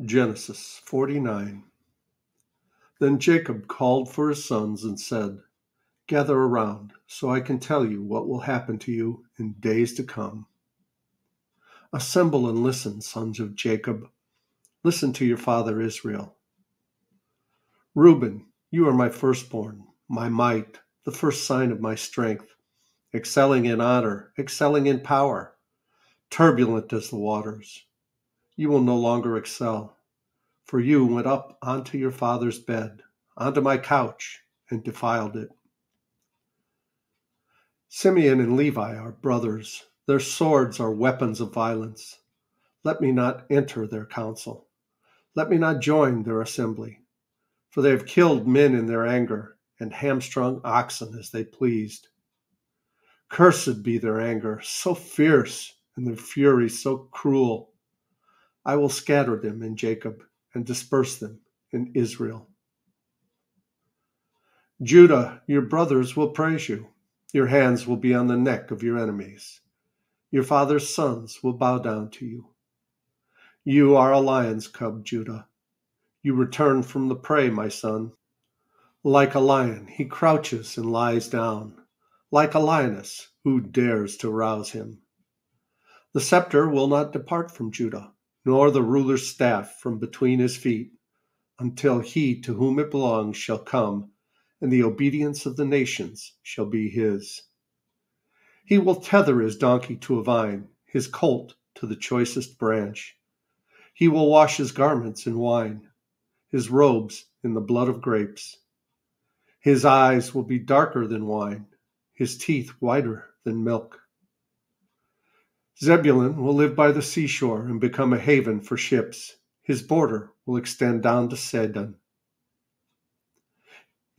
Genesis 49. Then Jacob called for his sons and said, "Gather around, so I can tell you what will happen to you in days to come. Assemble and listen, sons of Jacob. Listen to your father Israel. Reuben, you are my firstborn, my might, the first sign of my strength, excelling in honor, excelling in power, turbulent as the waters. You will no longer excel, for you went up onto your father's bed, onto my couch, and defiled it. Simeon and Levi are brothers. Their swords are weapons of violence. Let me not enter their council. Let me not join their assembly. For they have killed men in their anger and hamstrung oxen as they pleased. Cursed be their anger, so fierce, and their fury so cruel. I will scatter them in Jacob and disperse them in Israel. Judah, your brothers will praise you. Your hands will be on the neck of your enemies. Your father's sons will bow down to you. You are a lion's cub, Judah. You return from the prey, my son. Like a lion, he crouches and lies down. Like a lioness, who dares to rouse him? The scepter will not depart from Judah, nor the ruler's staff from between his feet, until he to whom it belongs shall come, and the obedience of the nations shall be his. He will tether his donkey to a vine, his colt to the choicest branch. He will wash his garments in wine, his robes in the blood of grapes. His eyes will be darker than wine, his teeth whiter than milk. Zebulun will live by the seashore and become a haven for ships. His border will extend down to Sidon.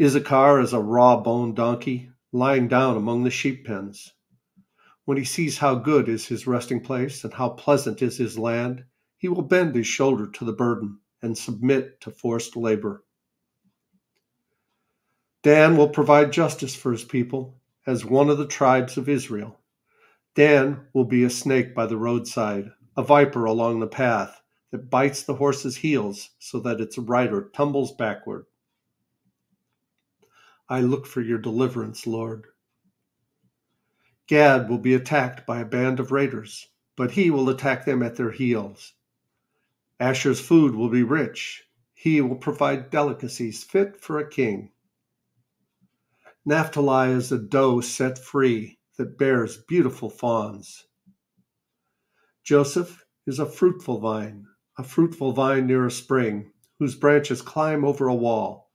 Issachar is a raw-boned donkey, lying down among the sheep pens. When he sees how good is his resting place and how pleasant is his land, he will bend his shoulder to the burden and submit to forced labor. Dan will provide justice for his people as one of the tribes of Israel. Dan will be a snake by the roadside, a viper along the path that bites the horse's heels so that its rider tumbles backward. I look for your deliverance, Lord. Gad will be attacked by a band of raiders, but he will attack them at their heels. Asher's food will be rich. He will provide delicacies fit for a king. Naphtali is a doe set free that bears beautiful fawns. Joseph is a fruitful vine near a spring, whose branches climb over a wall.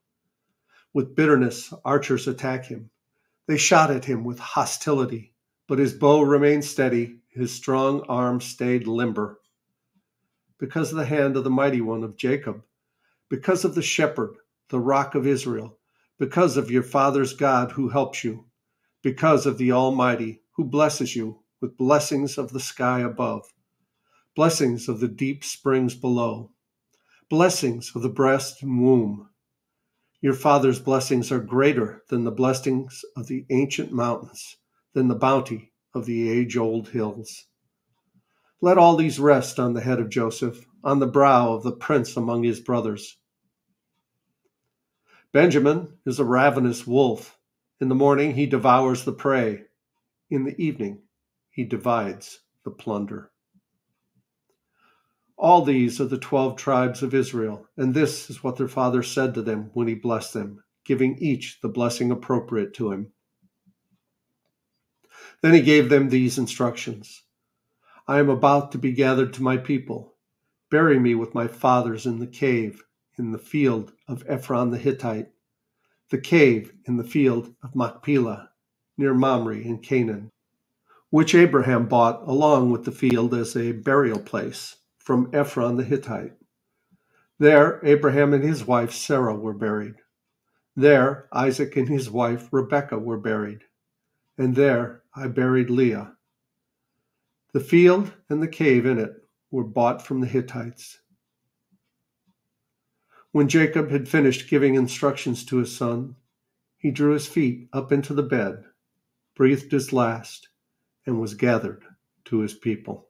With bitterness, archers attack him. They shot at him with hostility, but his bow remained steady, his strong arm stayed limber. Because of the hand of the mighty one of Jacob, because of the shepherd, the rock of Israel, because of your father's God who helps you, because of the Almighty who blesses you with blessings of the sky above, blessings of the deep springs below, blessings of the breast and womb. Your father's blessings are greater than the blessings of the ancient mountains, than the bounty of the age-old hills. Let all these rest on the head of Joseph, on the brow of the prince among his brothers. Benjamin is a ravenous wolf. In the morning he devours the prey. In the evening he divides the plunder. All these are the 12 tribes of Israel, and this is what their father said to them when he blessed them, giving each the blessing appropriate to him. Then he gave them these instructions. I am about to be gathered to my people. Bury me with my fathers in the cave, in the field of Ephron the Hittite, the cave in the field of Machpelah, near Mamre in Canaan, which Abraham bought along with the field as a burial place from Ephron the Hittite. There Abraham and his wife Sarah were buried. There Isaac and his wife Rebekah were buried. And there I buried Leah. The field and the cave in it were bought from the Hittites. When Jacob had finished giving instructions to his son, he drew his feet up into the bed, breathed his last, and was gathered to his people.